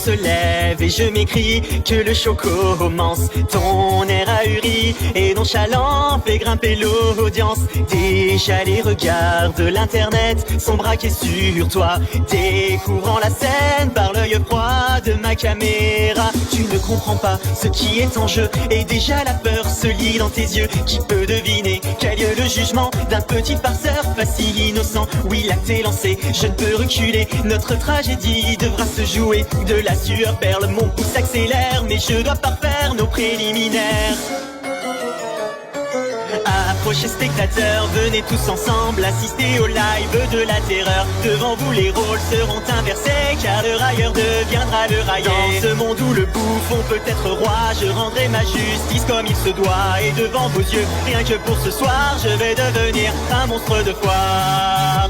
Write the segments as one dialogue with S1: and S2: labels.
S1: se lève et je m'écris que le show commence. Ton air ahuri et nonchalant fait grimper l'audience. Déjà les regards de l'internet sont braqués sur toi, découvrant la scène par l'œil froid de ma caméra. Tu ne comprends pas ce qui est en jeu et déjà la peur se lit dans tes yeux. Qui peut deviner quel lieu le jugement d'un petit farceur facile innocent? Oui, l'acte est lancé, je ne peux reculer. Notre tragédie devra se jouer. De la sueur perle, mon pouce s'accélère, mais je dois parfaire nos préliminaires. Approchez spectateurs, venez tous ensemble assister au live de la terreur. Devant vous les rôles seront inversés, car le railleur deviendra le raillé. Dans ce monde où le bouffon peut être roi, je rendrai ma justice comme il se doit. Et devant vos yeux, rien que pour ce soir, je vais devenir un monstre de foire.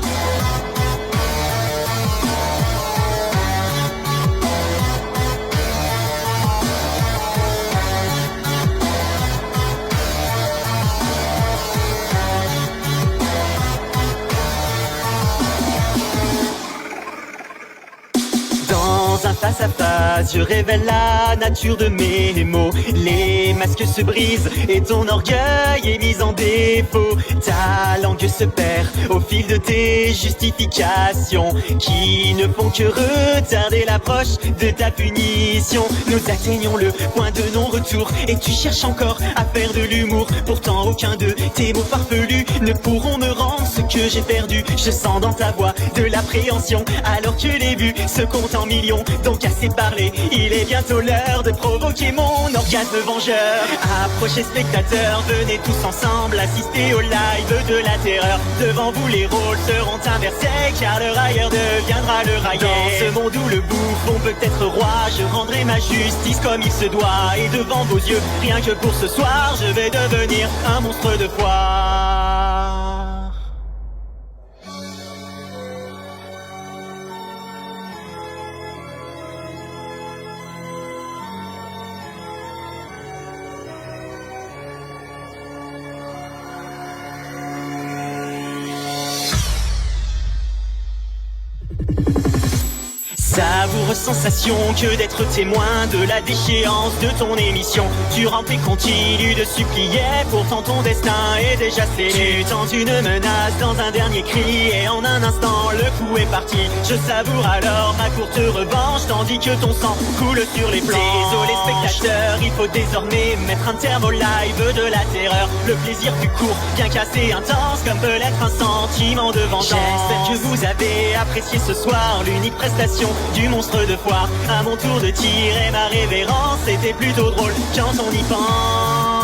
S1: Dans un face à face, je révèle la nature de mes mots. Les masques se brisent et ton orgueil est mis en défaut. Ta langue se perd au fil de tes justifications, qui ne font que retarder l'approche de ta punition. Nous atteignons le point de non-retour et tu cherches encore à faire de l'humour. Pourtant aucun de tes mots farfelus ne pourront me rendre ce que j'ai perdu. Je sens dans ta voix de l'appréhension, alors que les vues se comptent en millions. Donc assez parlé, il est bientôt l'heure de provoquer mon orgasme vengeur. Approchez spectateurs, venez tous ensemble assister au live de la terreur. Devant vous les rôles seront inversés, car le railleur deviendra le raillé. Dans ce monde où le bouffon peut être roi, je rendrai ma justice comme il se doit. Et devant vos yeux, rien que pour ce soir, je vais devenir un monstre de foire. Savoureuse sensation que d'être témoin de la déchéance de ton émission. Tu rampes et continues de supplier, pourtant ton destin est déjà scellé. Tu tentes une menace dans un dernier cri et en un instant le coup est parti. Je savoure alors ma courte revanche tandis que ton sang coule sur les planches. Désolé spectateur, il faut désormais mettre un terme au live de la terreur. Le plaisir fut court, bien qu'assez intense, comme peut l'être un sentiment de vengeance. J'espère que vous avez apprécié ce soir l'unique prestation du monstre de foire. À mon tour de tirer ma révérence, c'était plutôt drôle quand on y pense.